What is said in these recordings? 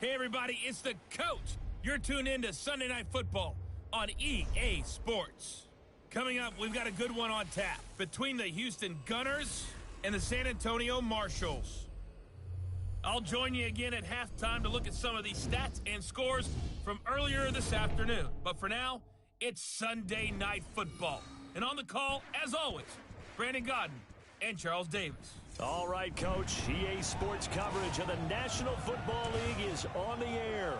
Hey, everybody, it's the coach. You're tuned in to Sunday Night Football on EA Sports. Coming up, we've got a good one on tap between the Houston Gunners and the San Antonio Marshals. I'll join you again at halftime to look at some of these stats and scores from earlier this afternoon. But for now, it's Sunday Night Football. And on the call, as always, Brandon Godden and Charles Davis. All right, Coach. EA Sports coverage of the National Football League is on the air.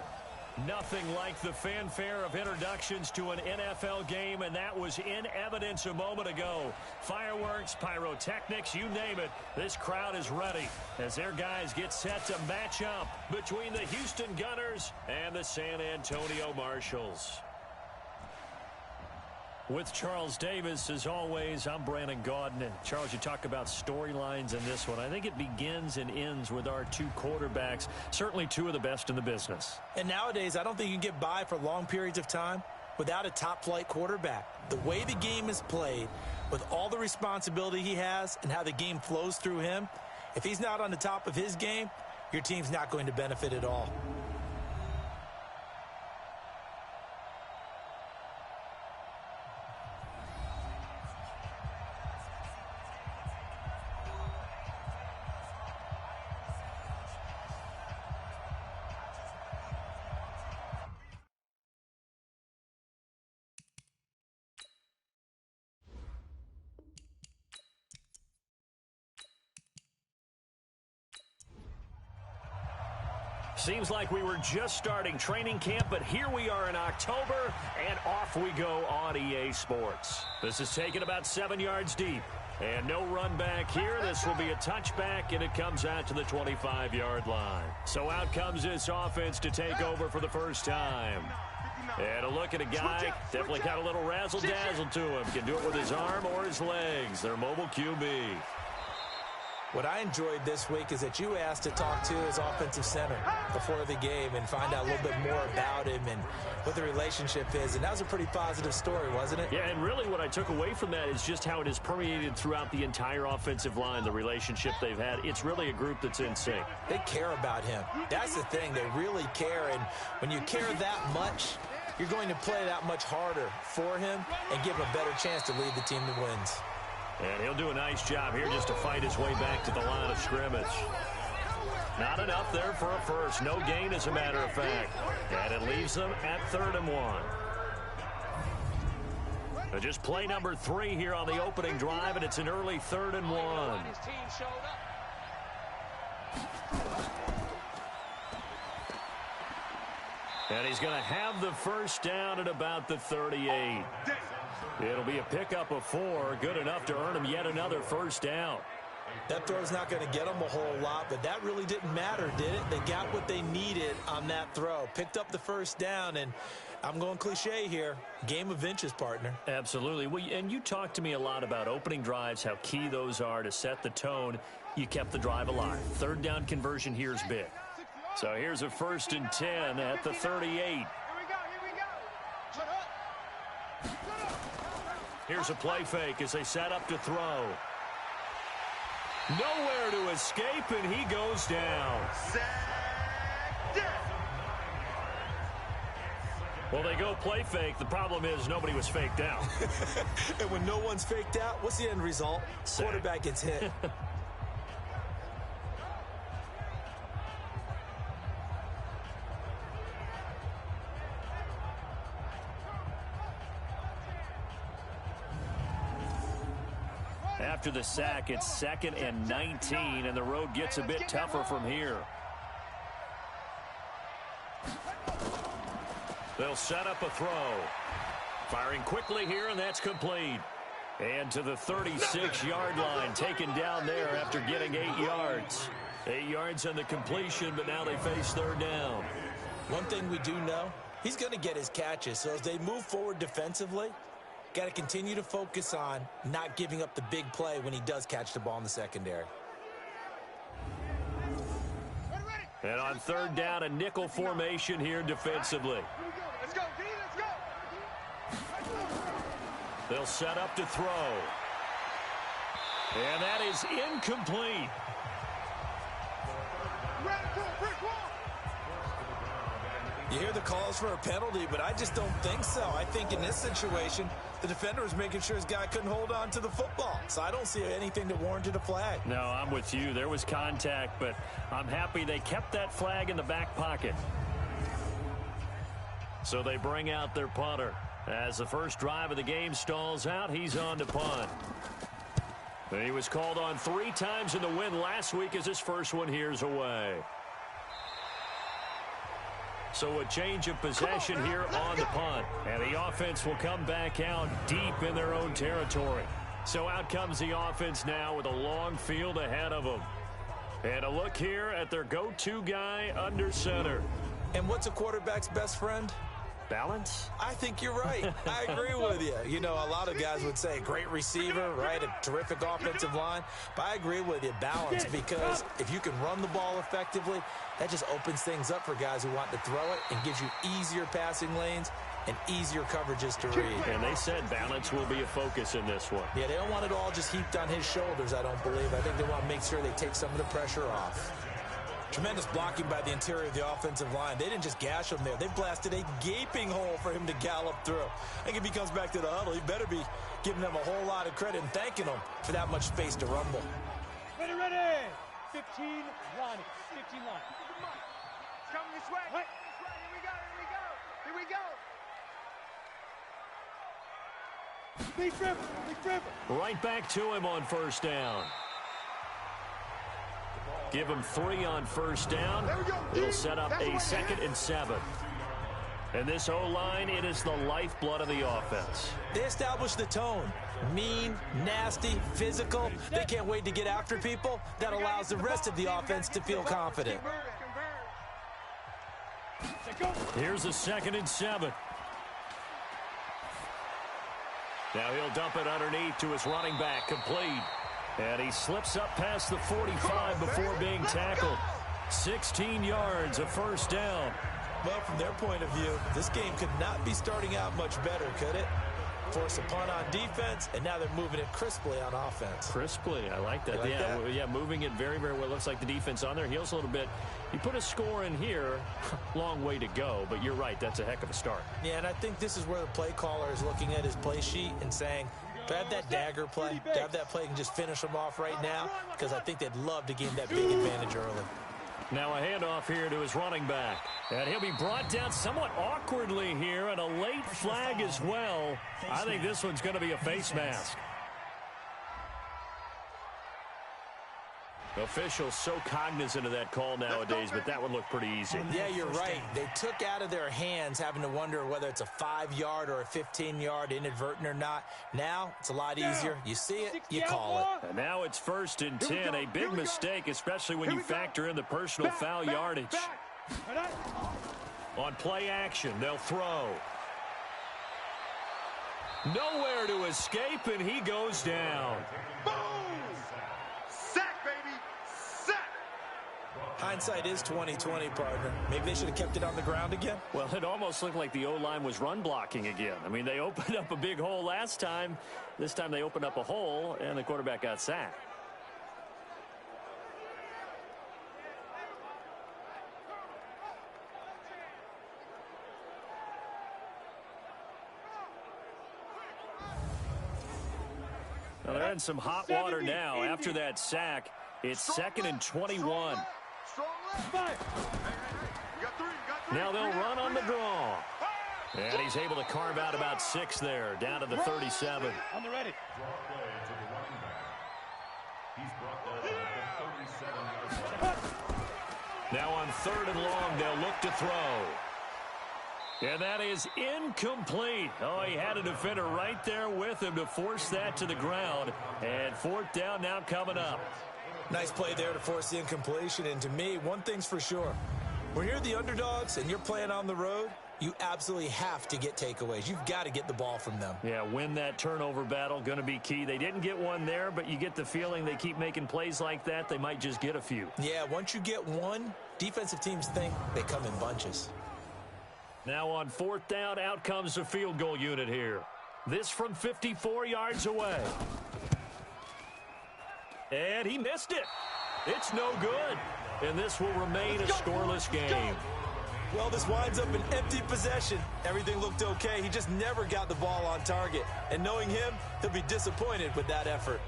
Nothing like the fanfare of introductions to an NFL game, and that was in evidence a moment ago. Fireworks, pyrotechnics, you name it. This crowd is ready as their guys get set to match up between the Houston Gunners and the San Antonio Marshals. With Charles Davis, as always, I'm Brandon Godden. And Charles, you talk about storylines in this one. I think it begins and ends with our two quarterbacks, certainly two of the best in the business. And nowadays, I don't think you can get by for long periods of time without a top-flight quarterback. The way the game is played, with all the responsibility he has and how the game flows through him, if he's not on the top of his game, your team's not going to benefit at all. Seems like we were just starting training camp, but here we are in October, and off we go on EA Sports. This is taken about 7 yards deep, and no run back here. This will be a touchback, and it comes out to the 25-yard line. So out comes this offense to take over for the first time. And a look at a guy, definitely got a little razzle-dazzle to him. Can do it with his arm or his legs. Their mobile QB. What I enjoyed this week is that you asked to talk to his offensive center before the game and find out a little bit more about him and what the relationship is. And that was a pretty positive story, wasn't it? Yeah, and really what I took away from that is just how it has permeated throughout the entire offensive line, the relationship they've had. It's really a group that's in sync. They care about him. That's the thing. They really care. And when you care that much, you're going to play that much harder for him and give him a better chance to lead the team that wins. And he'll do a nice job here just to fight his way back to the line of scrimmage. Not enough there for a first. No gain, as a matter of fact. And it leaves them at 3rd and 1. Just play number 3 here on the opening drive, and it's an early 3rd and 1. And he's going to have the first down at about the 38. It'll be a pickup of 4, good enough to earn him yet another first down. That throw's not going to get them a whole lot, but that really didn't matter, did it? They got what they needed on that throw. Picked up the first down, and I'm going cliche here. Game of inches, partner. Absolutely. Well, and you talked to me a lot about opening drives, how key those are to set the tone. You kept the drive alive. 3rd down conversion here is big. So here's a 1st and 10 at the 38. Here's a play fake as they set up to throw. Nowhere to escape, and he goes down. Well, they go play fake. The problem is nobody was faked out. And when no one's faked out, what's the end result? Quarterback gets hit. After the sack, it's 2nd and 19, and the road gets a bit tougher from here. They'll set up a throw. Firing quickly here, and that's complete. And to the 36-yard line, taken down there after getting 8 yards. 8 yards on the completion, but now they face 3rd down. One thing we do know, he's going to get his catches. So as they move forward defensively, got to continue to focus on not giving up the big play when he does catch the ball in the secondary. And on 3rd down, a nickel formation here defensively. Let's go, D, let's go. They'll set up to throw. And that is incomplete. You hear the calls for a penalty, but I just don't think so. I think in this situation, the defender was making sure his guy couldn't hold on to the football. So I don't see anything that warranted a flag. No, I'm with you. There was contact, but I'm happy they kept that flag in the back pocket. So they bring out their punter. As the first drive of the game stalls out, he's on to punt. And he was called on 3 times in the win last week as his first one here's away. So a change of possession here on the punt. And the offense will come back out deep in their own territory. So out comes the offense now with a long field ahead of them. And a look here at their go-to guy under center. And what's a quarterback's best friend? Balance? I think you're right. I agree with you. You know, a lot of guys would say great receiver, right? A terrific offensive line. But I agree with you, balance, because if you can run the ball effectively, that just opens things up for guys who want to throw it and gives you easier passing lanes and easier coverages to read. And they said balance will be a focus in this one. Yeah, they don't want it all just heaped on his shoulders, I don't believe. I think they want to make sure they take some of the pressure off. Tremendous blocking by the interior of the offensive line. They didn't just gash him there. They blasted a gaping hole for him to gallop through. I think if he comes back to the huddle, he better be giving them a whole lot of credit and thanking them for that much space to rumble. Ready, ready. 15 line. 15 line. It's coming this way. Right. Here we go. Here we go. Here we go. Big river. Big river. Right back to him on first down. Give him 3 on first down. It'll set up a 2nd and 7. And this O-line, it is the lifeblood of the offense. They established the tone. Mean, nasty, physical. They can't wait to get after people. That allows the rest of the offense to feel confident. Here's a 2nd and 7. Now he'll dump it underneath to his running back, complete. And he slips up past the 45 before being tackled. 16 yards, a first down. Well, from their point of view, this game could not be starting out much better, could it? Force a punt on defense, and now they're moving it crisply on offense. Crisply, I like that. Yeah, moving it very, very well. Looks like the defense on their heels a little bit. You put a score in here, long way to go, but you're right, that's a heck of a start. Yeah, and I think this is where the play caller is looking at his play sheet and saying, to have that dagger play, to have that play and just finish them off right now, because I think they'd love to gain that big advantage early. Now a handoff here to his running back. And he'll be brought down somewhat awkwardly here, and a late flag as well. I think this one's going to be a face mask. Officials so cognizant of that call nowadays, but that would look pretty easy. Yeah, you're right. They took out of their hands having to wonder whether it's a 5-yard or a 15-yard, inadvertent or not. Now, it's a lot easier. You see it, you call it. And now it's 1st and 10, a big mistake, especially when you factor in the personal foul yardage. On play action, they'll throw. Nowhere to escape, and he goes down. Boom! Sack, baby! Sack! Hindsight is 20/20, partner. Maybe they should have kept it on the ground again. Well, it almost looked like the O-line was run blocking again. I mean, they opened up a big hole last time. This time they opened up a hole, and the quarterback got sacked. Well, they're in some hot water now. After that sack, it's 2nd and 21. Now they'll run on the draw. And he's able to carve out about 6 there, down to the 37. On the ready. Now on 3rd and long, they'll look to throw. And that is incomplete. Oh, he had a defender right there with him to force that to the ground. And 4th down now coming up. Nice play there to force the incompletion. And to me, one thing's for sure. When you're the underdogs and you're playing on the road, you absolutely have to get takeaways. You've got to get the ball from them. Yeah, win that turnover battle, going to be key. They didn't get one there, but you get the feeling they keep making plays like that, they might just get a few. Yeah, once you get one, defensive teams think they come in bunches. Now on 4th down, out comes the field goal unit here. This from 54 yards away. And he missed it. It's no good. And this will remain a scoreless game. Well, this winds up an empty possession. Everything looked okay. He just never got the ball on target. And knowing him, he'll be disappointed with that effort.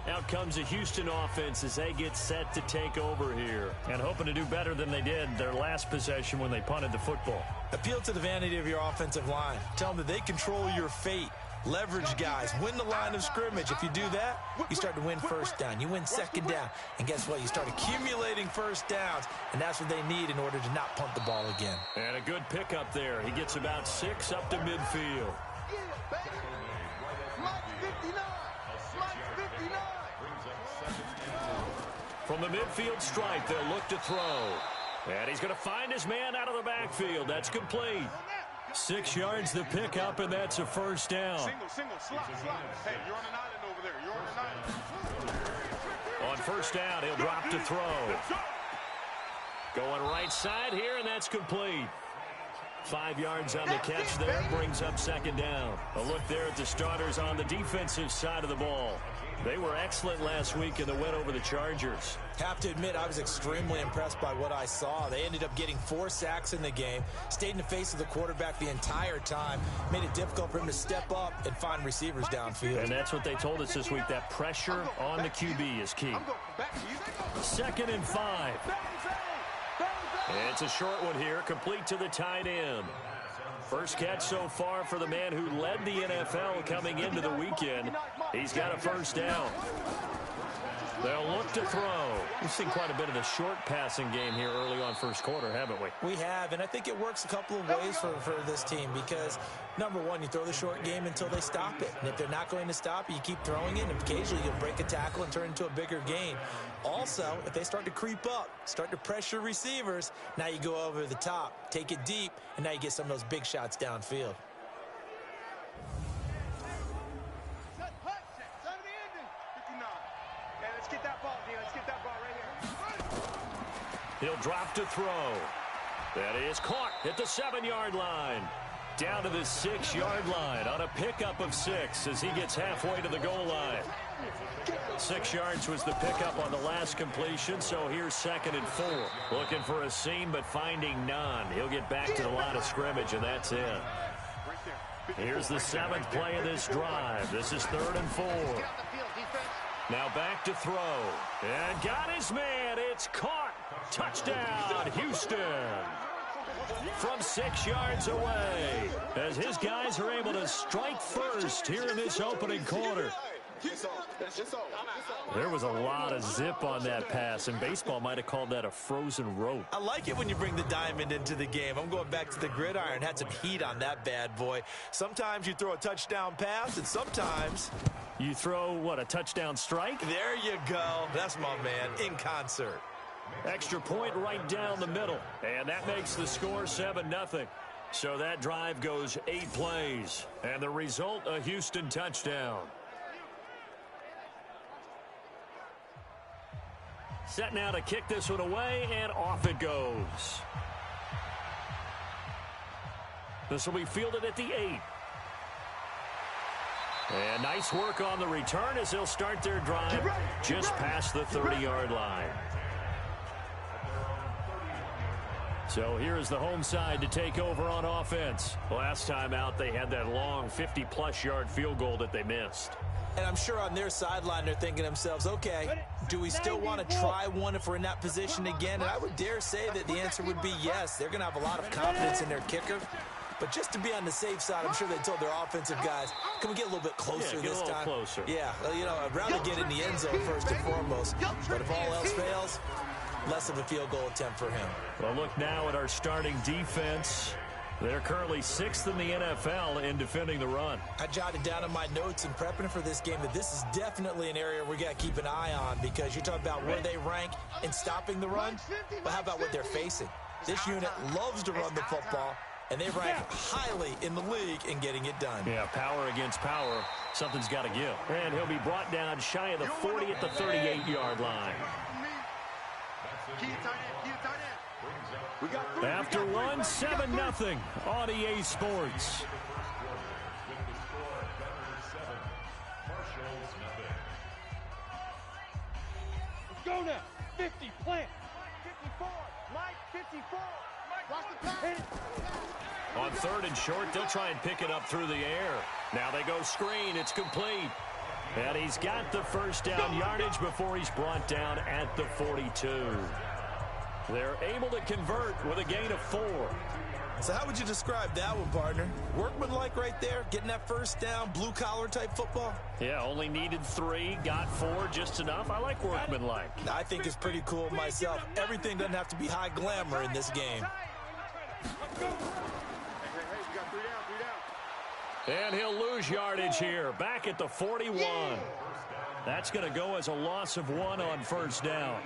Out comes the Houston offense as they get set to take over here. And hoping to do better than they did their last possession when they punted the football. Appeal to the vanity of your offensive line. Tell them that they control your fate. Leverage guys. Win the line of scrimmage. If you do that, you start to win first down. You win second down. And guess what? You start accumulating first downs. And that's what they need in order to not punt the ball again. And a good pickup there. He gets about 6 up to midfield. From the midfield stripe, they'll look to throw. And he's going to find his man out of the backfield. That's complete. 6 yards the pickup, and that's a first down. Single, slot. Hey, you're on an island over there. You're on an island. On first down, he'll drop to throw. Going right side here, and that's complete. 5 yards on the catch there, brings up second down. A look there at the starters on the defensive side of the ball. They were excellent last week in the win over the Chargers. Have to admit, I was extremely impressed by what I saw. They ended up getting 4 sacks in the game, stayed in the face of the quarterback the entire time, made it difficult for him to step up and find receivers downfield. And that's what they told us this week, that pressure on the QB is key. 2nd and 5. It's a short one here, complete to the tight end. First catch so far for the man who led the NFL coming into the weekend. He's got a first down. They'll look to throw. We've seen quite a bit of the short passing game here early on first quarter, haven't we? We have, and I think it works a couple of ways for this team because, number one, you throw the short game until they stop it. And if they're not going to stop it, you keep throwing it, and occasionally you'll break a tackle and turn into a bigger gain. Also, if they start to creep up, start to pressure receivers, now you go over the top, take it deep, and now you get some of those big shots downfield. He'll drop to throw. That is caught at the 7-yard line. Down to the 6-yard line on a pickup of 6 as he gets halfway to the goal line. 6 yards was the pickup on the last completion, so here's 2nd and 4. Looking for a seam, but finding none. He'll get back to the line of scrimmage, and that's it. Here's the 7th play of this drive. This is 3rd and 4. Now back to throw. And got his man. It's caught. Touchdown, Houston. From 6 yards away. As his guys are able to strike first here in this opening quarter. There was a lot of zip on that pass, and baseball might have called that a frozen rope. I like it when you bring the diamond into the game. I'm going back to the gridiron. Had some heat on that bad boy. Sometimes you throw a touchdown pass, and sometimes you throw, what, a touchdown strike? There you go. That's my man, in concert. Extra point right down the middle, and that makes the score 7-0. So that drive goes 8 plays, and the result, a Houston touchdown. Set now to kick this one away, and off it goes. This will be fielded at the 8. And nice work on the return as they'll start their drive just past the 30-yard line. So here's the home side to take over on offense. Last time out, they had that long 50-plus yard field goal that they missed. And I'm sure on their sideline they're thinking to themselves, okay, do we still want to try one if we're in that position again? And I would dare say that the answer would be yes. They're going to have a lot of confidence in their kicker. But just to be on the safe side, I'm sure they told their offensive guys, can we get a little bit closer this time? Closer. Yeah, you know, I'd rather get in the end zone first and foremost. But if all else fails, less of a field goal attempt for him. Well, look now at our starting defense. They're currently 6th in the NFL in defending the run. I jotted down in my notes in prepping for this game that this is definitely an area we got to keep an eye on because you talk about where they rank in stopping the run, but how about what they're facing? This unit loves to run the football, and they rank highly in the league in getting it done. Yeah, power against power. Something's got to give. And he'll be brought down shy of the 40 at the 38-yard line. After one, 7-0 on EA Sports. go now. 50, plant. 54, Mike, 54. Watch the pass. On 3rd and short, they'll try and pick it up through the air. Now they go screen. It's complete. And he's got the first down yardage before he's brought down at the 42. They're able to convert with a gain of 4. So how would you describe that one, partner? Workmanlike right there, getting that first down, blue-collar type football? Yeah, only needed 3, got 4, just enough. I like workmanlike. I think it's pretty cool myself. Everything doesn't have to be high glamour in this game. And he'll lose yardage here, back at the 41. That's going to go as a loss of 1 on first down.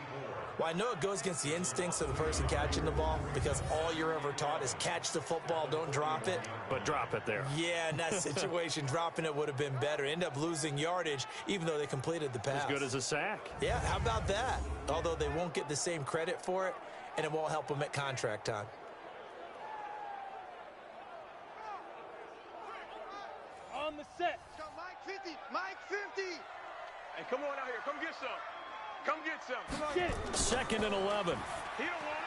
Well, I know it goes against the instincts of the person catching the ball because all you're ever taught is catch the football, don't drop it. But drop it there. Yeah, in that situation, dropping it would have been better. End up losing yardage, even though they completed the pass. As good as a sack. Yeah, how about that? Although they won't get the same credit for it, and it won't help them at contract time. On the set. Mike 50, Mike 50. Hey, come on out here. Come get some. Come get some. Come on. Get it. 2nd and 11. He don't want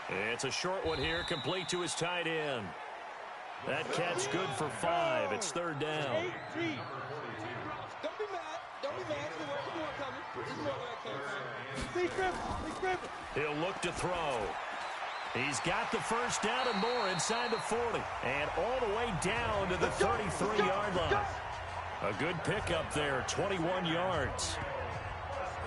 it. It's a short one here, complete to his tight end. That catch good for 5. It's 3rd down. 18. Don't be mad. Don't be mad. There's more coming. There's more that came from. He's dribbling. He's dribbling. He'll look to throw. He's got the first down and more inside the 40. And all the way down to the 33-yard line. A good pickup there, 21 yards.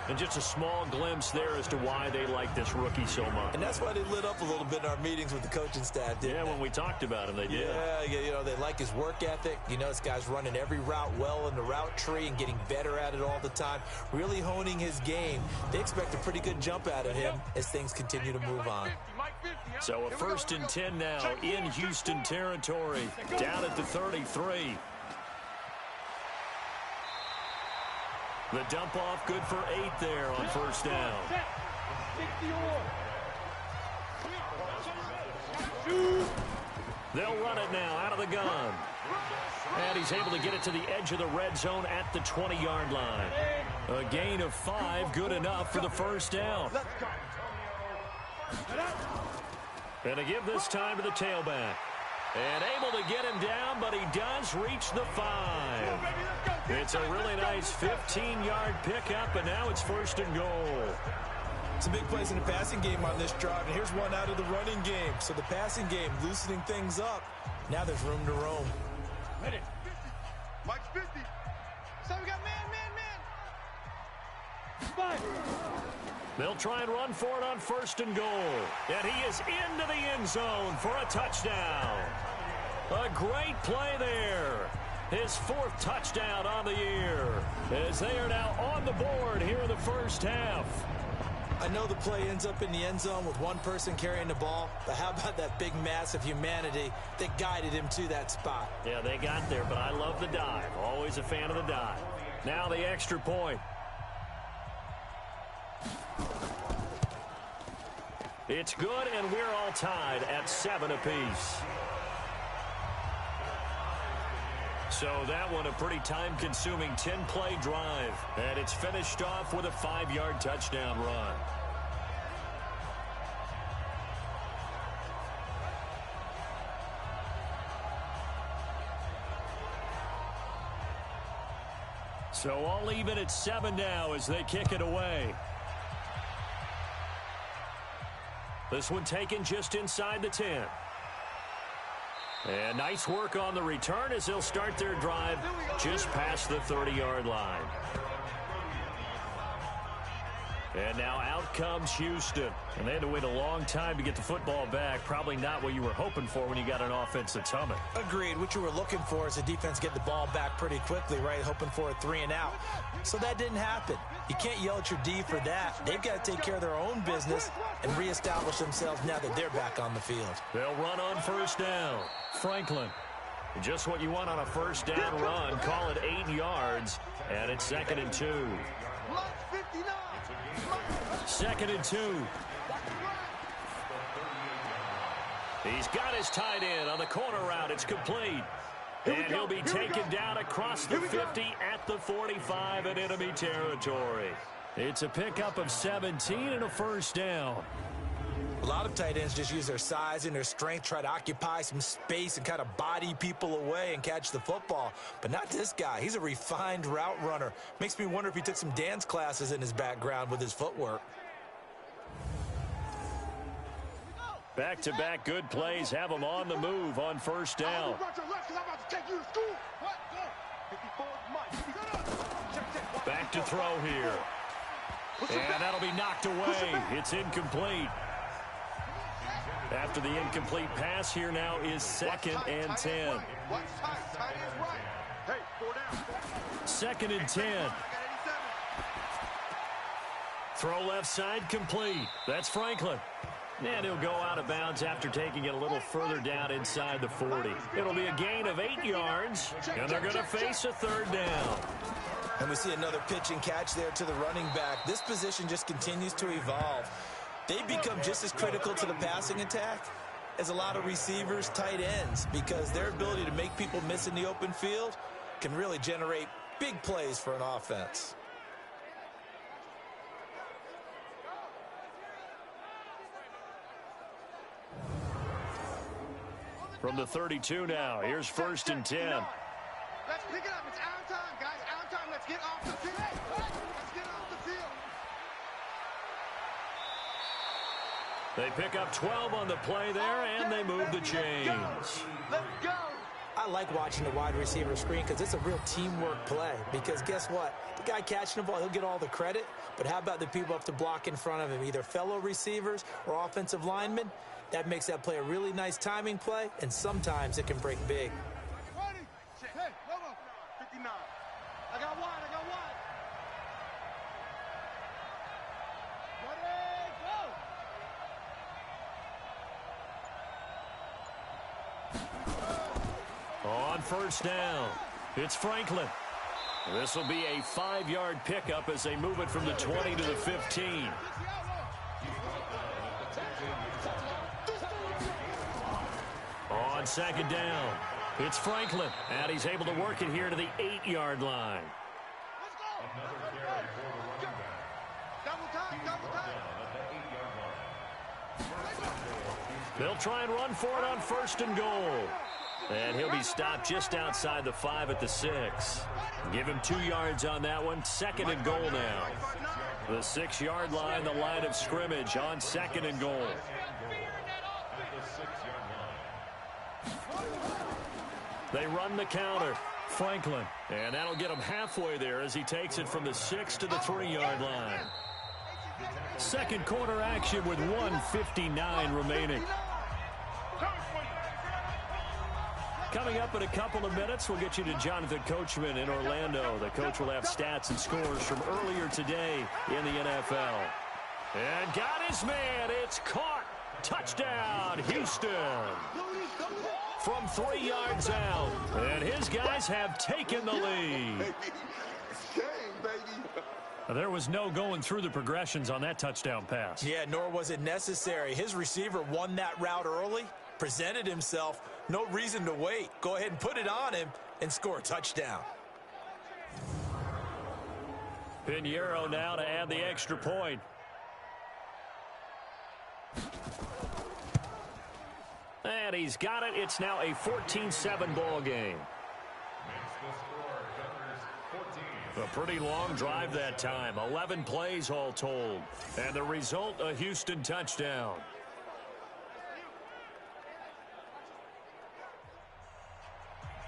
And just a small glimpse there as to why they like this rookie so much. And that's why they lit up a little bit in our meetings with the coaching staff, didn't Yeah, they? when we talked about him, they did. Yeah, you know, they like his work ethic. You know, this guy's running every route well in the route tree and getting better at it all the time, really honing his game. They expect a pretty good jump out of him as things continue to move on. So a 1st and 10 now in Houston territory, down at the 33. The dump off good for 8 there on first down. 60 They'll run it now out of the gun. And he's able to get it to the edge of the red zone at the 20-yard line. A gain of 5, good enough for the first down. And to give this time to the tailback. And able to get him down, but he does reach the 5. It's a really nice 15-yard pickup, and now it's 1st and goal. Some big plays in the passing game on this drive, and here's one out of the running game. So the passing game loosening things up. Now there's room to roam. Hit it. Mike's 50. So we got man. 5. They'll try and run for it on 1st and goal. And he is into the end zone for a touchdown. A great play there. His 4th touchdown on the year as they are now on the board here in the first half. I know the play ends up in the end zone with one person carrying the ball, but how about that big mass of humanity that guided him to that spot? Yeah, they got there, but I love the dive. Always a fan of the dive. Now the extra point. It's good, and we're all tied at 7 apiece. So that one a pretty time-consuming 10-play drive. And it's finished off with a 5-yard touchdown run. So all even at 7 now as they kick it away. This one taken just inside the 10. And nice work on the return as they'll start their drive just past the 30-yard line. And now out comes Houston. And they had to wait a long time to get the football back. Probably not what you were hoping for when you got an offense that's humming. Agreed. What you were looking for is the defense get the ball back pretty quickly, right? Hoping for a 3 and out. So that didn't happen. You can't yell at your D for that. They've got to take care of their own business and reestablish themselves now that they're back on the field. They'll run on first down. Franklin. Just what you want on a first down run. Call it 8 yards. And it's 2nd and 2. 2nd and 2. He's got his tight end on the corner route. It's complete. And he'll be taken down across the 50 at the 45 in enemy territory. It's a pickup of 17 and a first down. A lot of tight ends just use their size and their strength, try to occupy some space and kind of body people away and catch the football. But not this guy. He's a refined route runner. Makes me wonder if he took some dance classes in his background with his footwork. Back-to-back good plays have him on the move on first down. Back to throw here. And that'll be knocked away. It's incomplete. After the incomplete pass, here now is 2nd and 10. 2nd and 10. Throw left side complete. That's Franklin. And he'll go out of bounds after taking it a little further down inside the 40. It'll be a gain of 8 yards, and they're going to face a 3rd down. And we see another pitch and catch there to the running back. This position just continues to evolve. They become just as critical to the passing attack as a lot of receivers, tight ends, because their ability to make people miss in the open field can really generate big plays for an offense. From the 32 now, here's 1st and 10. Let's pick it up. It's our time, guys. Our time. Let's get off the field. Let's get off the field. They pick up 12 on the play there, and they move the chains. Let's go. I like watching the wide receiver screen because it's a real teamwork play. Because guess what? The guy catching the ball, he'll get all the credit. But how about the people up to block in front of him, either fellow receivers or offensive linemen? That makes that play a really nice timing play, and sometimes it can break big. Hey, Lobo. 59. I got wide. Ready, go. On first down, it's Franklin. This will be a 5-yard pickup as they move it from the 20 to the 15. On 2nd down, it's Franklin, and he's able to work it here to the 8-yard line. Let's go. Double time. They'll try and run for it on 1st and goal. And he'll be stopped just outside the 5 at the 6. Give him 2 yards on that one. 2nd and goal now. The 6-yard line, the line of scrimmage on 2nd and goal. They run the counter. Franklin. And that'll get him halfway there as he takes it from the 6 to the 3-yard line. Second quarter action with 1:59 remaining. Coming up in a couple of minutes, we'll get you to Jonathan Coachman in Orlando. The coach will have stats and scores from earlier today in the NFL. And got his man. It's caught. Touchdown, Houston. From 3 yards out. And his guys have taken the lead. There was no going through the progressions on that touchdown pass. Yeah, nor was it necessary. His receiver won that route early, presented himself. No reason to wait. Go ahead and put it on him and score a touchdown. Pinheiro now to add the extra point. And he's got it. It's now a 14-7 ball game. A pretty long drive that time. 11 plays all told. And the result, a Houston touchdown.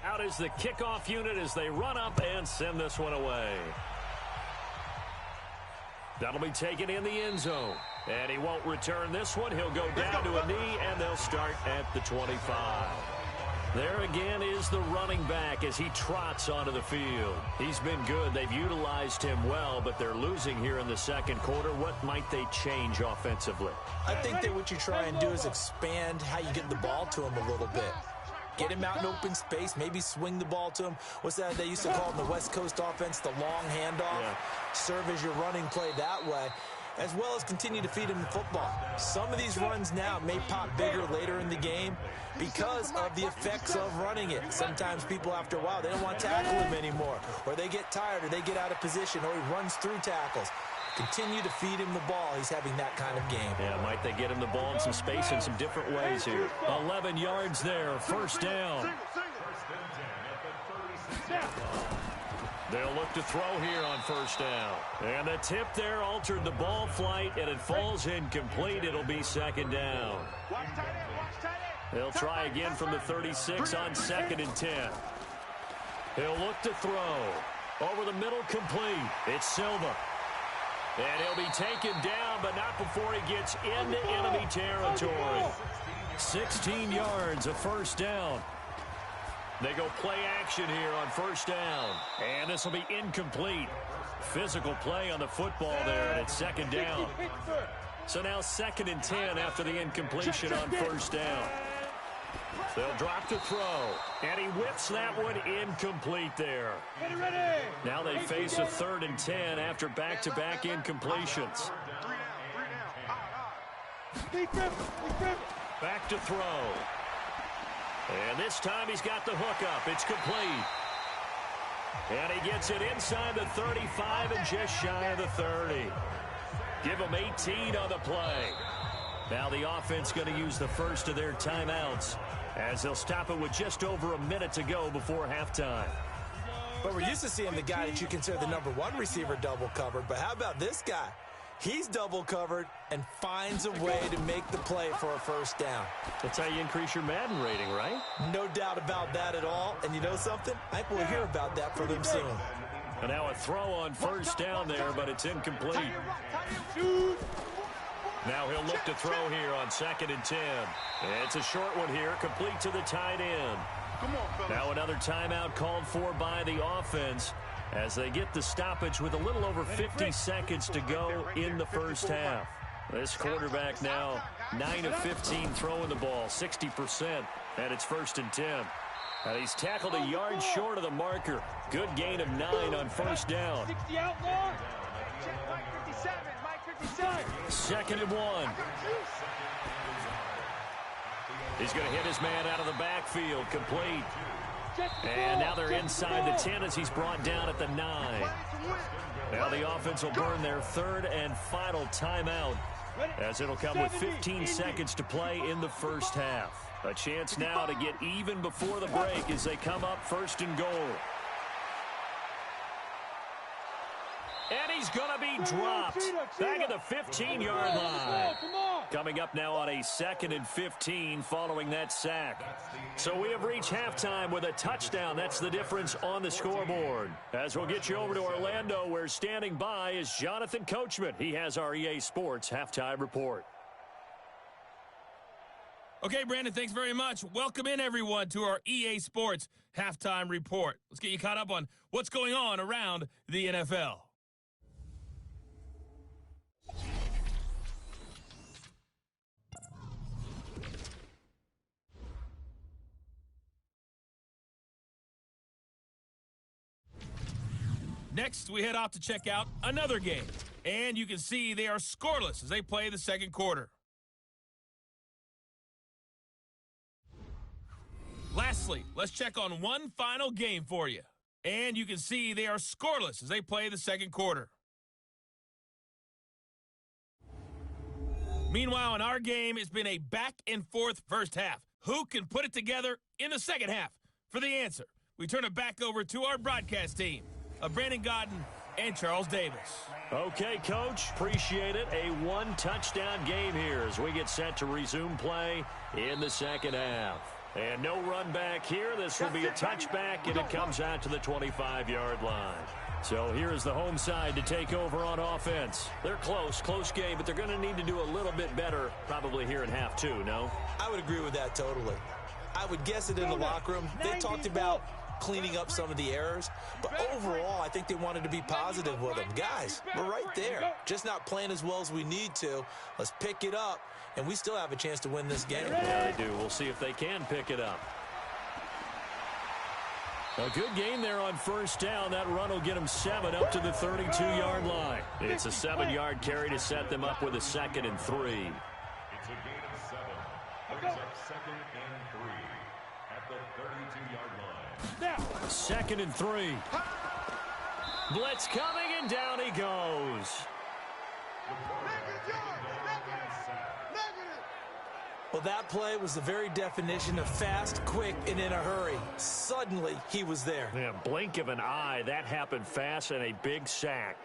Out is the kickoff unit as they run up and send this one away. That'll be taken in the end zone. And he won't return this one. He'll go down to a knee, and they'll start at the 25. There again is the running back as he trots onto the field. He's been good. They've utilized him well, but they're losing here in the second quarter. What might they change offensively? I think that what you try and do is expand how you get the ball to him a little bit. Get him out in open space, maybe swing the ball to him. What's that they used to call in the West Coast offense, the long handoff? Yeah. Serve as your running play that way, as well as continue to feed him the football. Some of these runs now may pop bigger later in the game because of the effects of running it. Sometimes people, after a while, they don't want to tackle him anymore, or they get tired, or they get out of position, or he runs through tackles. Continue to feed him the ball. He's having that kind of game. Yeah, might they get him the ball in some space in some different ways here. 11 yards there, first down. They'll look to throw here on first down. And the tip there altered the ball flight, and it falls incomplete. It'll be second down. They'll try again from the 36 on 2nd and 10. He'll look to throw. Over the middle, complete. It's Silva. And he'll be taken down, but not before he gets into enemy territory. 16 yards, a first down. They go play action here on first down. And this will be incomplete. Physical play on the football there, and it's second down. So now 2nd and 10 after the incompletion on first down. They'll drop to throw. And he whips that one incomplete there. Now they face a 3rd and 10 after back-to-back incompletions. Back to throw. And this time he's got the hook up. It's complete. And he gets it inside the 35 and just shy of the 30. Give him 18 on the play. Now the offense going to use the first of their timeouts as they'll stop it with just over a minute to go before halftime. But we're used to seeing the guy that you consider the number 1 receiver double covered. But how about this guy? He's double covered and finds a way to make the play for a first down. That's how you increase your Madden rating, right? No doubt about that at all. And you know something? I think we'll hear about that from him soon. And now a throw on first down there, but it's incomplete. Now he'll look to throw here on 2nd and 10. It's a short one here, complete to the tight end. Now another timeout called for by the offense as they get the stoppage with a little over 50 seconds to go in the first half. This quarterback now 9 of 15 throwing the ball, 60%, and it's 1st and 10. And he's tackled a yard short of the marker. Good gain of 9 on first down. 2nd and 1. He's going to hit his man out of the backfield, complete. And now they're inside the 10 as he's brought down at the 9. Now the offense will burn their 3rd and final timeout as it'll come with 15 seconds to play in the first half. A chance now to get even before the break as they come up 1st and goal. And he's going to be dropped back at the 15-yard line. Coming up now on a 2nd and 15 following that sack. So we have reached halftime with a touchdown. That's the difference on the scoreboard. As we'll get you over to Orlando, where standing by is Jonathan Coachman. He has our EA Sports halftime report. Okay, Brandon, thanks very much. Welcome in, everyone, to our EA Sports halftime report. Let's get you caught up on what's going on around the NFL. Next, we head off to check out another game. And you can see they are scoreless as they play the second quarter. Lastly, let's check on one final game for you. And you can see they are scoreless as they play the second quarter. Meanwhile, in our game, it's been a back-and-forth first half. Who can put it together in the second half? For the answer, we turn it back over to our broadcast team of Brandon Godden and Charles Davis. Okay, Coach, appreciate it. A one-touchdown game here as we get set to resume play in the second half. And no run back here. This will be a touchback, and it comes out to the 25-yard line. So here is the home side to take over on offense. They're close game, but they're going to need to do a little bit better probably here in half two, no? I would agree with that totally. I would guess it in the locker room. They talked about cleaning up some of the errors, but overall, I think they wanted to be positive with them. Guys, we're right there. Just not playing as well as we need to. Let's pick it up, and we still have a chance to win this game. Yeah, they do. We'll see if they can pick it up. A good game there on first down. That run will get them 7 up to the 32-yard line. It's a 7-yard carry to set them up with a 2nd and 3. It's a gain of 7. Brings up 2nd and 3 at the 32-yard line. 2nd and 3. Blitz coming, and down he goes. Well, that play was the very definition of fast, quick, and in a hurry. Suddenly, he was there. Yeah, blink of an eye. That happened fast and a big sack.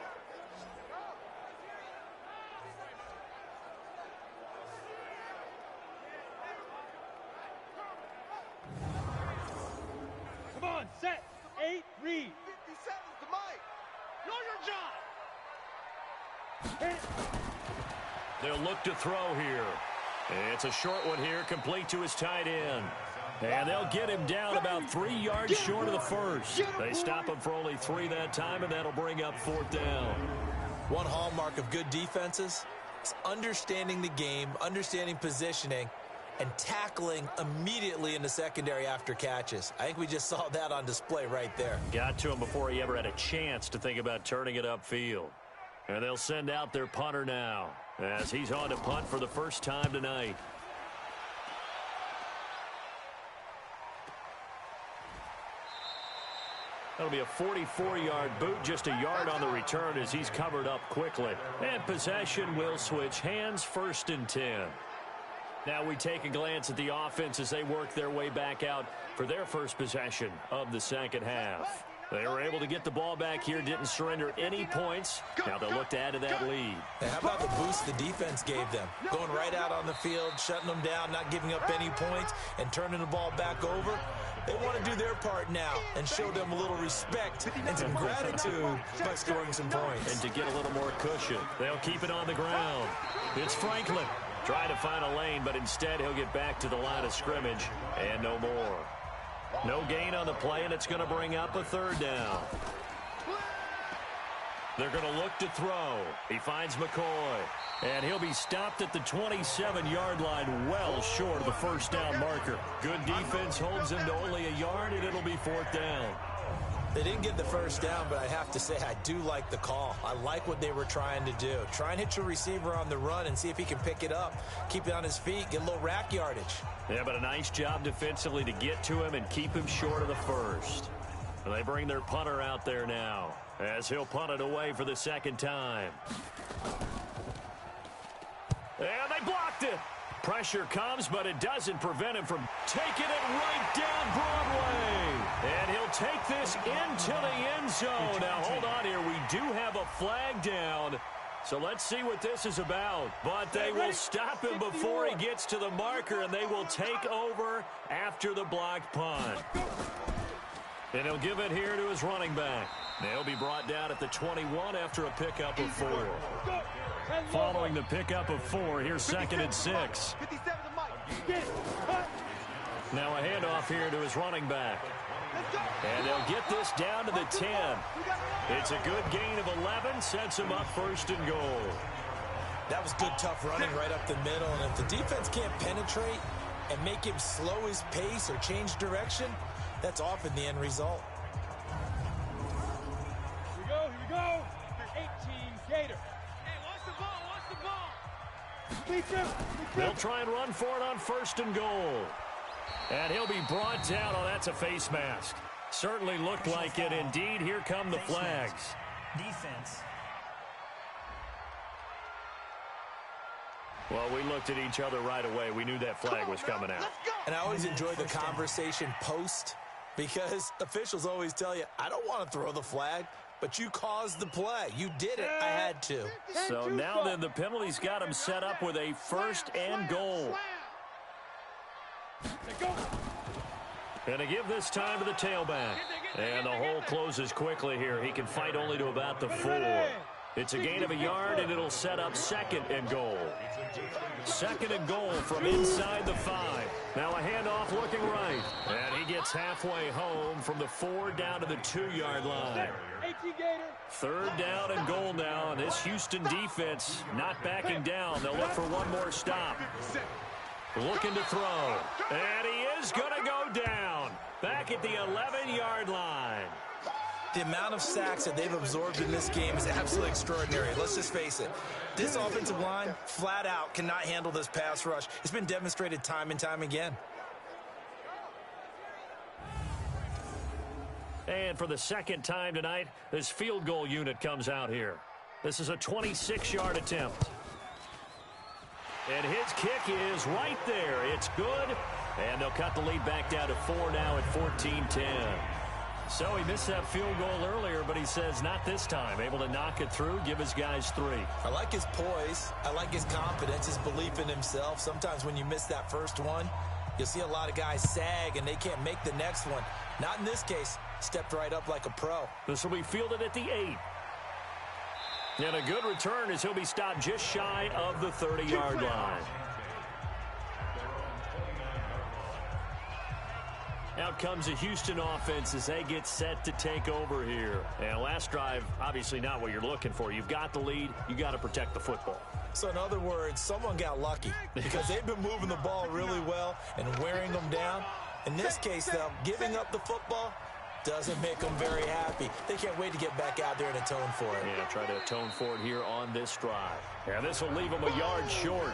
Come on, set. 8, read. 57's the mic. Know your job. They'll look to throw here. It's a short one here, complete to his tight end. And they'll get him down about 3 yards short of the first. They stop him for only 3 that time, and that'll bring up 4th down. One hallmark of good defenses is understanding the game, understanding positioning, and tackling immediately in the secondary after catches. I think we just saw that on display right there. Got to him before he ever had a chance to think about turning it upfield. And they'll send out their punter now, as he's on to punt for the first time tonight. That'll be a 44-yard boot, just a yard on the return as he's covered up quickly. And possession will switch hands, 1st and 10. Now we take a glance at the offense as they work their way back out for their first possession of the second half. They were able to get the ball back here, didn't surrender any points. Now they'll look to add to that lead. And how about the boost the defense gave them? Going right out on the field, shutting them down, not giving up any points, and turning the ball back over. They want to do their part now and show them a little respect and some gratitude by scoring some points. And to get a little more cushion, they'll keep it on the ground. It's Franklin trying to find a lane, but instead he'll get back to the line of scrimmage and no more. No gain on the play, and it's going to bring up a 3rd down. They're going to look to throw. He finds McCoy, and he'll be stopped at the 27-yard line, well short of the 1st down marker. Good defense holds him to only a yard, and it'll be 4th down. They didn't get the 1st down, but I have to say I do like the call. I like what they were trying to do. Try and hit your receiver on the run and see if he can pick it up, keep it on his feet, get a little rack yardage. Yeah, but a nice job defensively to get to him and keep him short of the 1st. And they bring their punter out there now as he'll punt it away for the 2nd time. And they blocked it. Pressure comes, but it doesn't prevent him from taking it right down Broadway. And he'll take this into the end zone. Now, hold on here. We do have a flag down. So let's see what this is about. But they will stop him before he gets to the marker, and they will take over after the blocked punt. And he'll give it here to his running back. They'll be brought down at the 21 after a pickup of 4. Following the pickup of 4, here's 2nd and 6. Now a handoff here to his running back. And they'll get this down to the 10. It's a good gain of 11, sets him up 1st and goal. That was good, tough running right up the middle. And if the defense can't penetrate and make him slow his pace or change direction, that's often the end result. Here we go. 18 Gator. Hey, watch the ball. They'll try and run for it on 1st and goal. And he'll be brought down. Oh, that's a face mask. Certainly looked like it. Indeed, here come the flags. Defense. Well, we looked at each other right away. We knew that flag was coming out. And I always enjoy the conversation post, because officials always tell you, I don't want to throw the flag, but you caused the play. You did it. I had to. So now then the penalty's got him set up with a 1st and goal. Going to give this time to the tailback. And the hole closes quickly here. He can fight only to about the 4. It's a gain of a yard, and it'll set up 2nd and goal. 2nd and goal from inside the 5. Now a handoff looking right. And he gets halfway home from the 4 down to the 2-yard line. 3rd down and goal now. And this Houston defense not backing down. They'll look for one more stop. Looking to throw. And he is going to go down. Back at the 11-yard line. The amount of sacks that they've absorbed in this game is absolutely extraordinary. Let's just face it. This offensive line, flat out, cannot handle this pass rush. It's been demonstrated time and time again. And for the 2nd time tonight, this field goal unit comes out here. This is a 26-yard attempt. And his kick is right there. It's good. And they'll cut the lead back down to 4 now at 14-10. So he missed that field goal earlier, but he says not this time. Able to knock it through, give his guys 3. I like his poise. I like his confidence, his belief in himself. Sometimes when you miss that first one, you'll see a lot of guys sag and they can't make the next one. Not in this case. Stepped right up like a pro. This will be fielded at the 8. And a good return as he'll be stopped just shy of the 30-yard line. Out comes the Houston offense as they get set to take over here. And last drive, obviously not what you're looking for. You've got the lead. You got to protect the football. So in other words, someone got lucky because they've been moving the ball really well and wearing them down. In this case, though, giving up the football doesn't make them very happy. They can't wait to get back out there and atone for it. Yeah, try to atone for it here on this drive. And this will leave them a yard short.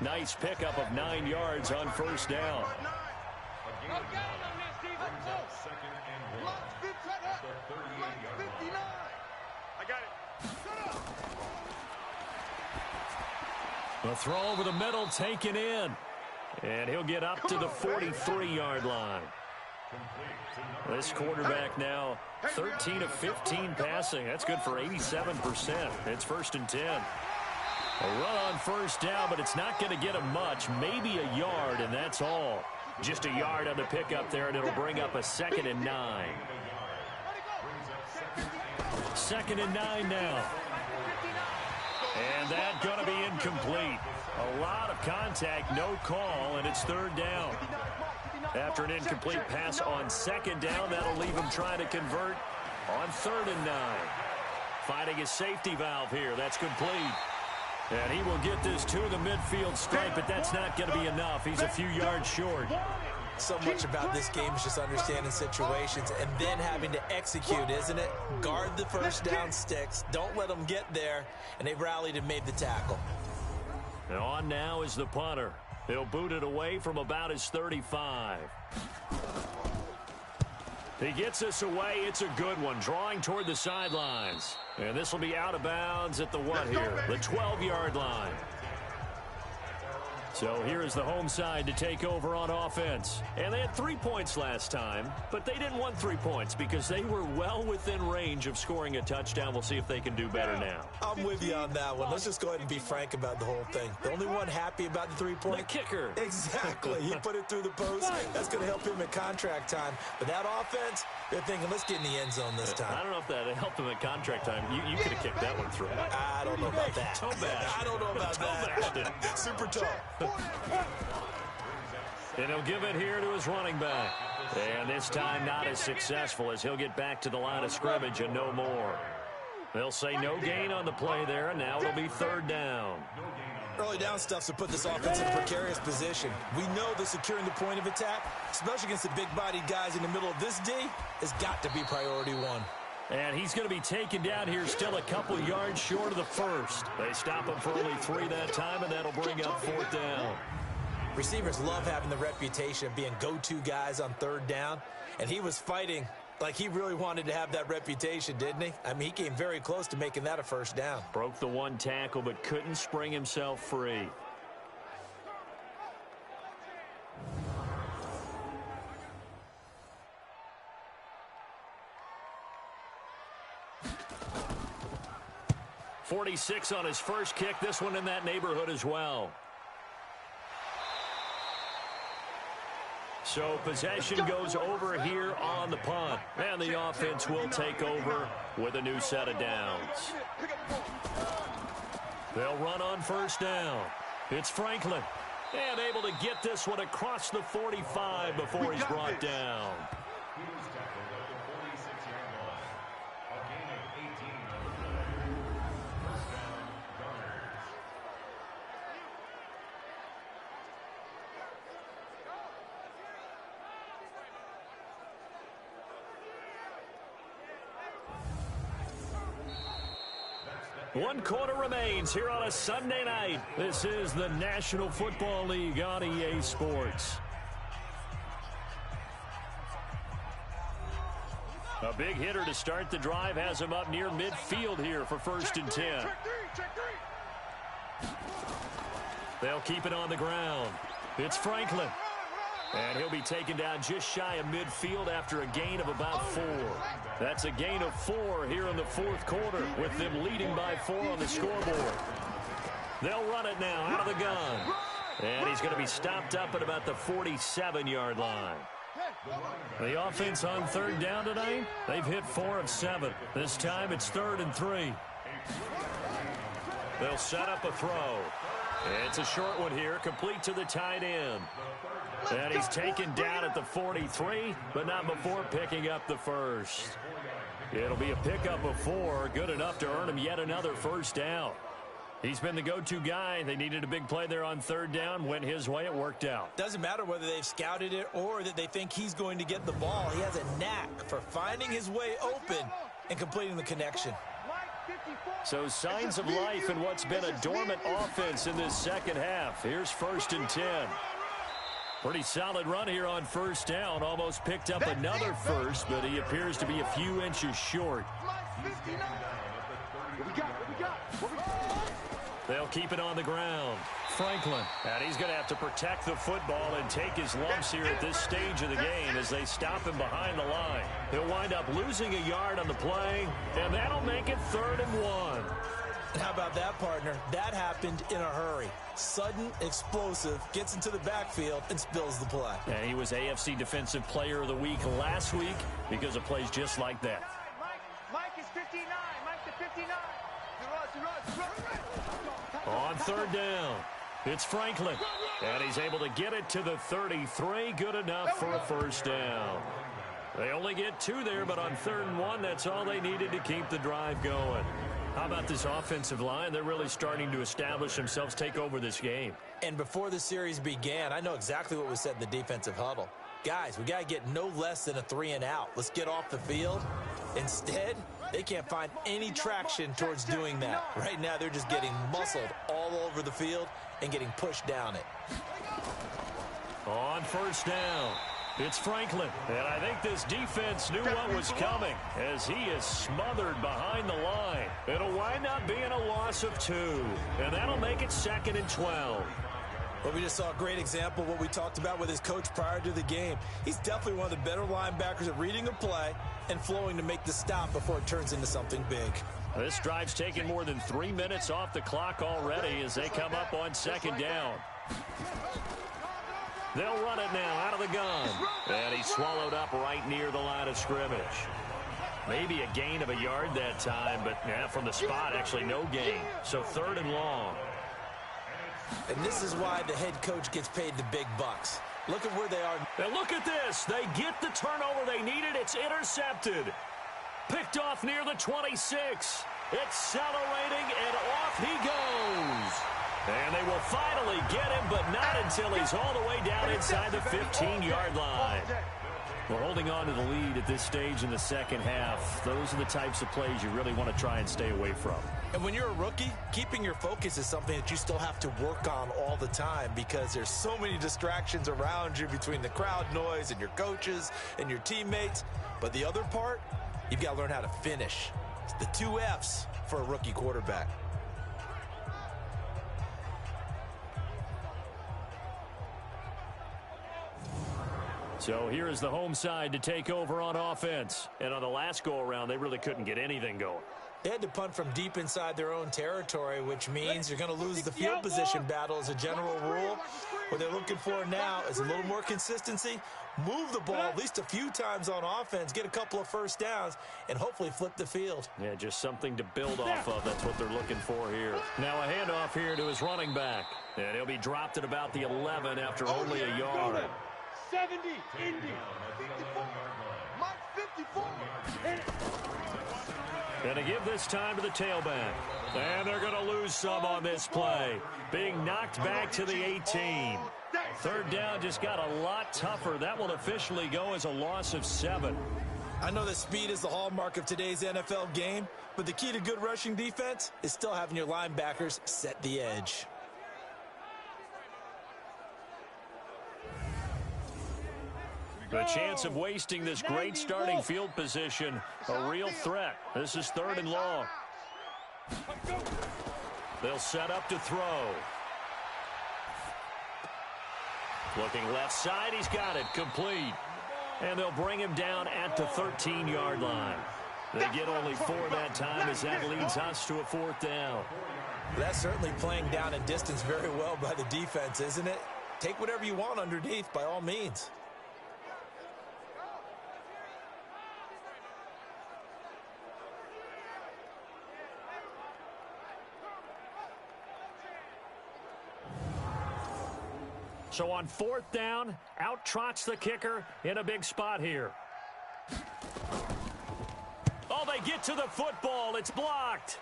Nice pickup of 9 yards on first down. The throw over the middle taken in. And he'll get up to the 43-yard line. This quarterback now 13 of 15 passing. That's good for 87%. It's 1st and 10. A run on first down, but it's not going to get him much. Maybe a yard, and that's all. Just a yard on the pickup there, and it'll bring up a 2nd and 9. 2nd and 9 now. And that's going to be incomplete. A lot of contact, no call, and it's 3rd down. After an incomplete pass on 2nd down, that'll leave him trying to convert on 3rd and 9. Finding his safety valve here. That's complete. And he will get this to the midfield stripe, but that's not going to be enough. He's a few yards short. So much about this game is just understanding situations and then having to execute, isn't it? Guard the first down sticks. Don't let them get there. And they rallied and made the tackle. And on now is the punter. He'll boot it away from about his 35. He gets this away. It's a good one. Drawing toward the sidelines. And this will be out of bounds at the what here? The 12-yard line. So here is the home side to take over on offense. And they had 3 points last time, but they didn't want 3 points because they were well within range of scoring a touchdown. We'll see if they can do better now. I'm with you on that one. Let's just go ahead and be frank about the whole thing. The only one happy about the 3-point? The kicker. Exactly. He put it through the post. That's going to help him at contract time. But that offense, they're thinking, let's get in the end zone this time. I don't know if that helped him at contract time. You could have kicked that one through. I don't know about that. Toe bash. I don't know about that. Super toe. And he'll give it here to his running back. And this time not as successful as he'll get back to the line of scrimmage and no more. They'll say no gain on the play there, and now it'll be 3rd down. Early down stuff's to put this offense in a precarious position. We know that securing the point of attack, especially against the big-bodied guys in the middle of this D, has got to be priority 1. And he's going to be taken down here still a couple yards short of the first. They stop him for only 3 that time, and that'll bring up 4th down. Receivers love having the reputation of being go-to guys on 3rd down, and he was fighting like he really wanted to have that reputation, didn't he? I mean, he came very close to making that a 1st down. Broke the 1 tackle, but couldn't spring himself free. .46 on his first kick. This one in that neighborhood as well. So possession goes over here on the punt. And the offense will take over with a new set of downs. They'll run on 1st down. It's Franklin. And able to get this one across the 45 before he's brought down. One quarter remains here on a Sunday night. This is the National Football League on EA Sports. A big hitter to start the drive has him up near midfield here for 1st and 10. They'll keep it on the ground. It's Franklin. And he'll be taken down just shy of midfield after a gain of about 4. That's a gain of 4 here in the 4th quarter with them leading by 4 on the scoreboard. They'll run it now out of the gun. And he's going to be stopped up at about the 47-yard line. The offense on 3rd down tonight, they've hit 4 of 7. This time it's 3rd and 3. They'll set up a throw. It's a short one here, complete to the tight end. And he's taken down at the 43, but not before picking up the first. It'll be a pickup of 4, good enough to earn him yet another 1st down. He's been the go-to guy. They needed a big play there on 3rd down. Went his way. It worked out. Doesn't matter whether they've scouted it or that they think he's going to get the ball. He has a knack for finding his way open and completing the connection. So signs of life in what's been a dormant offense in this second half. Here's 1st and 10. Pretty solid run here on 1st down. Almost picked up another first, but he appears to be a few inches short. They'll keep it on the ground. Franklin. And he's going to have to protect the football and take his lumps here at this stage of the game as they stop him behind the line. He'll wind up losing a yard on the play, and that'll make it 3rd and 1. How about that, partner? That happened in a hurry. Sudden, explosive, gets into the backfield, and spills the play. And he was AFC Defensive Player of the Week last week because of plays just like that. Mike is 59. Mike to 59. On 3rd down, it's Franklin. And he's able to get it to the 33. Good enough for a 1st down. They only get 2 there, but on 3rd and 1, that's all they needed to keep the drive going. How about this offensive line? They're really starting to establish themselves, take over this game. And before the series began, I know exactly what was said in the defensive huddle. Guys, we got to get no less than a 3 and out. Let's get off the field. Instead, they can't find any traction towards doing that. Right now, they're just getting muscled all over the field and getting pushed down it. On 1st down, it's Franklin. And I think this defense knew what was coming as he is smothered behind the line. It'll wind up being a loss of 2. And that'll make it 2nd and 12. Well, we just saw a great example of what we talked about with his coach prior to the game. He's definitely one of the better linebackers at reading a play and flowing to make the stop before it turns into something big. This drive's taken more than 3 minutes off the clock already as they come up on 2nd down. They'll run it now out of the gun. And he's swallowed up right near the line of scrimmage. Maybe a gain of a yard that time, but yeah, from the spot, actually no gain. So 3rd and long. And this is why the head coach gets paid the big bucks. Look at where they are. And look at this. They get the turnover they needed. It's intercepted. Picked off near the 26. Accelerating, and off he goes. And they will finally get him, but not until he's all the way down inside the 15-yard line. We're holding on to the lead at this stage in the second half. Those are the types of plays you really want to try and stay away from. And when you're a rookie, keeping your focus is something that you still have to work on all the time because there's so many distractions around you between the crowd noise and your coaches and your teammates. But the other part, you've got to learn how to finish. It's the 2 F's for a rookie quarterback. So here is the home side to take over on offense. And on the last go-around, they really couldn't get anything going. They had to punt from deep inside their own territory, which means you're going to lose the field position battle as a general rule. What they're looking for now is a little more consistency, move the ball at least a few times on offense, get a couple of 1st downs, and hopefully flip the field. Yeah, just something to build off of. That's what they're looking for here. Now a handoff here to his running back. And he'll be dropped at about the 11 after only a yard. 70, Indy. 54. Mike 54. Going to give this time to the tailback. And they're going to lose some on this play. Being knocked back to the 18. 3rd down just got a lot tougher. That will officially go as a loss of 7. I know that speed is the hallmark of today's NFL game, but the key to good rushing defense is still having your linebackers set the edge. The chance of wasting this great starting field position, a real threat. This is 3rd and long. They'll set up to throw. Looking left side, he's got it, complete. And they'll bring him down at the 13-yard line. They get only 4 that time as that leads us to a 4th down. That's certainly playing down and distance very well by the defense, isn't it? Take whatever you want underneath by all means. So on 4th down, out trots the kicker in a big spot here. Oh, they get to the football. It's blocked.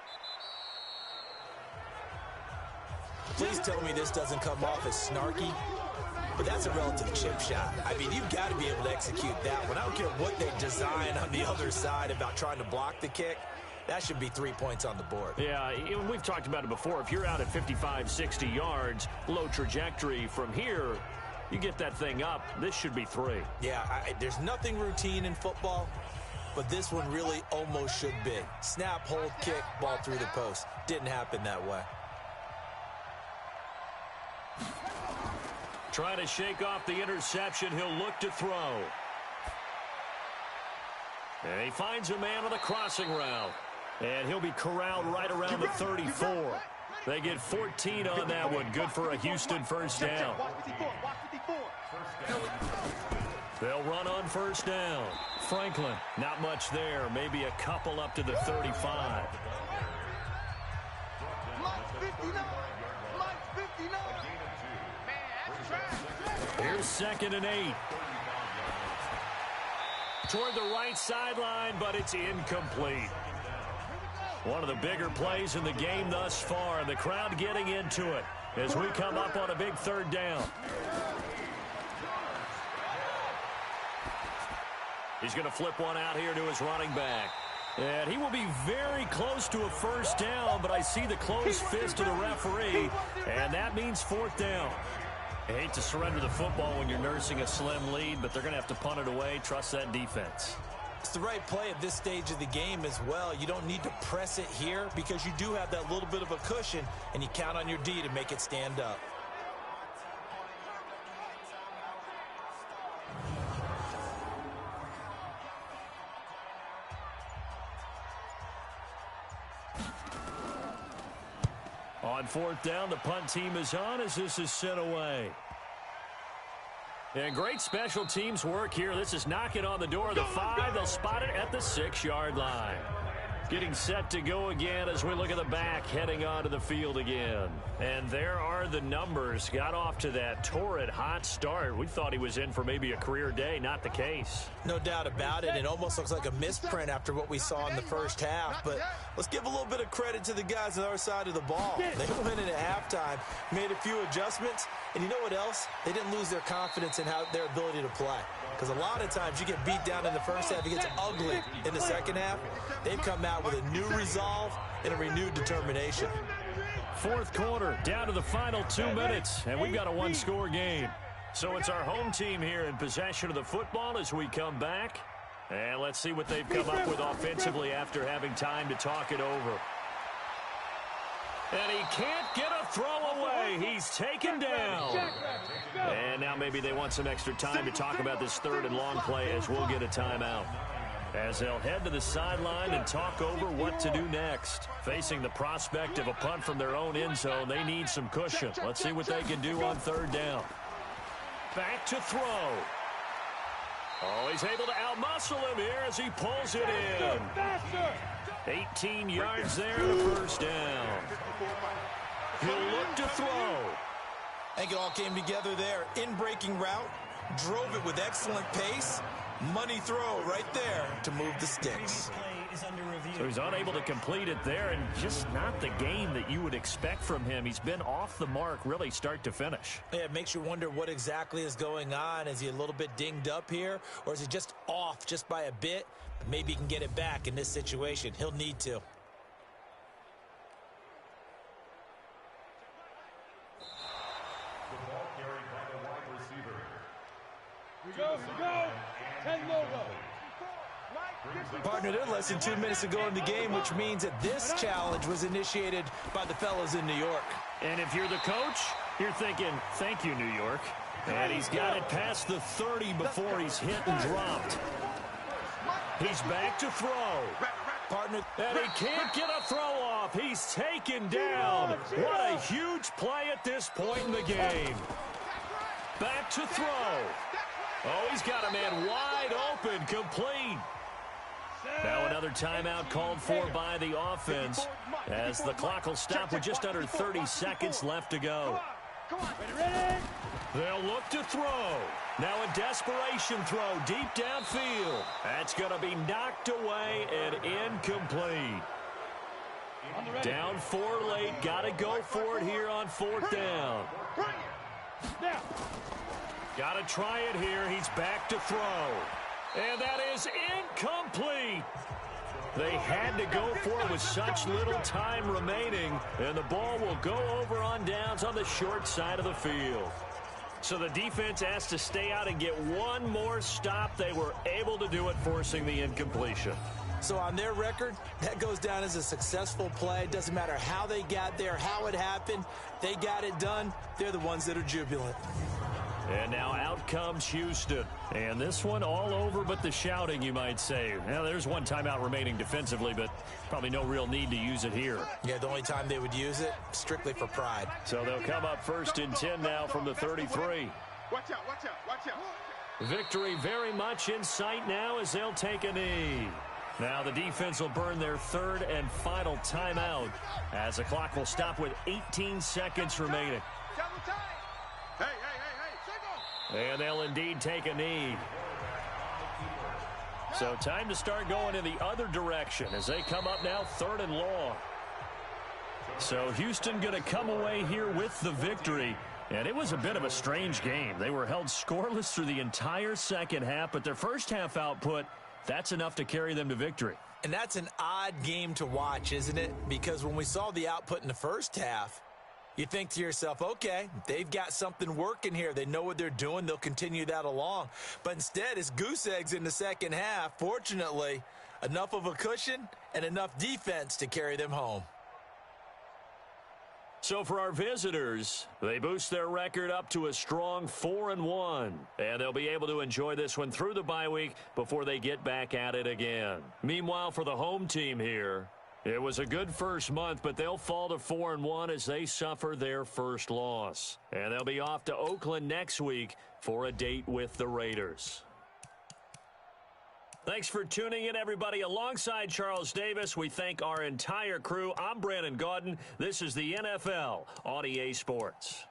Please tell me this doesn't come off as snarky, but that's a relative chip shot. I mean, you've got to be able to execute that one. I don't care what they design on the other side about trying to block the kick. That should be 3 points on the board. Yeah, we've talked about it before. If you're out at 55, 60 yards, low trajectory from here, you get that thing up, this should be 3. Yeah, there's nothing routine in football, but this one really almost should be. Snap, hold, kick, ball through the post. Didn't happen that way. Trying to shake off the interception, he'll look to throw. And he finds a man on the crossing route. And he'll be corralled right around the 34. They get 14 on that one. Good for a Houston 1st down. They'll run on 1st down. Franklin, not much there. Maybe a couple up to the 35. Here's 2nd and 8. Toward the right sideline, but it's incomplete. One of the bigger plays in the game thus far. The crowd getting into it as we come up on a big 3rd down. He's going to flip one out here to his running back. And he will be very close to a 1st down, but I see the closed fist of the referee, and that means 4th down. I hate to surrender the football when you're nursing a slim lead, but they're going to have to punt it away. Trust that defense. It's the right play at this stage of the game as well. You don't need to press it here because you do have that little bit of a cushion, and you count on your D to make it stand up. On 4th down, the punt team is on as this is sent away. And great special teams work here. This is knocking on the door of the 5. They'll spot it at the 6-yard line. Getting set to go again as we look at the back, heading onto the field again. And there are the numbers. Got off to that torrid hot start. We thought he was in for maybe a career day. Not the case. No doubt about it. It almost looks like a misprint after what we saw in the first half. But let's give a little bit of credit to the guys on our side of the ball. They went in at halftime, made a few adjustments. And you know what else? They didn't lose their confidence in their ability to play. Because a lot of times you get beat down in the first half, it gets ugly in the second half. They've come out with a new resolve and a renewed determination. 4th quarter, down to the final 2 minutes, and we've got a 1-score game. So it's our home team here in possession of the football as we come back. And let's see what they've come up with offensively after having time to talk it over. And he can't get a throw away. He's taken down. And now maybe they want some extra time to talk about this 3rd and long play as we'll get a timeout. As they'll head to the sideline and talk over what to do next. Facing the prospect of a punt from their own end zone, they need some cushion. Let's see what they can do on 3rd down. Back to throw. Oh, he's able to outmuscle him here as he pulls it in. 18 yards there, the 1st down. He'll look to throw. I think it all came together there. In-breaking route, drove it with excellent pace. Money throw right there to move the sticks. So he's unable to complete it there, and just not the game that you would expect from him. He's been off the mark really start to finish. Yeah, it makes you wonder what exactly is going on. Is he a little bit dinged up here, or is he just off just by a bit? Maybe he can get it back in this situation. He'll need to. The ball carried by the wide receiver. Here we go. Partner, they're less than 2 minutes to go in the game, which means that this challenge was initiated by the fellows in New York. And if you're the coach, you're thinking, thank you, New York. And he's got it past the 30 before he's hit and dropped. He's back to throw. Partner, And he can't get a throw off. He's taken down. What a huge play at this point in the game. Back to throw. Oh, he's got a man wide open, complete. Now another timeout called for by the offense as the clock will stop with just under 30 seconds left to go. They'll look to throw. Now a desperation throw deep downfield. That's going to be knocked away and incomplete. Down 4 late. Got to go for it here on 4th down. Got to try it here. He's back to throw. And that is incomplete. They had to go for it with such little time remaining, and the ball will go over on downs on the short side of the field. So the defense asked to stay out and get one more stop. They were able to do it, forcing the incompletion. so on their record, that goes down as a successful play. It doesn't matter how they got there, how it happened. They got it done. They're the ones that are jubilant. And now out comes Houston. And this one all over but the shouting, you might say. Now, there's one timeout remaining defensively, but probably no real need to use it here. Yeah, the only time they would use it, strictly for pride. So they'll come up 1st and 10 now from the 33. Watch out, watch out, watch out. Victory very much in sight now as they'll take a knee. Now the defense will burn their 3rd and final timeout as the clock will stop with 18 seconds remaining. Double time. Hey, hey, hey, hey. And they'll indeed take a knee. So time to start going in the other direction as they come up now 3rd and long. So Houston going to come away here with the victory. And it was a bit of a strange game. They were held scoreless through the entire second half, but their first half output, that's enough to carry them to victory. And that's an odd game to watch, isn't it? Because when we saw the output in the first half, you think to yourself, okay, they've got something working here. They know what they're doing. They'll continue that along. But instead, it's goose eggs in the second half. Fortunately, enough of a cushion and enough defense to carry them home. So for our visitors, they boost their record up to a strong 4-1. And they'll be able to enjoy this one through the bye week before they get back at it again. Meanwhile, for the home team here, it was a good first month, but they'll fall to 4-1 as they suffer their first loss. And they'll be off to Oakland next week for a date with the Raiders. Thanks for tuning in, everybody. Alongside Charles Davis, we thank our entire crew. I'm Brandon Gaudin. This is the NFL on EA Sports.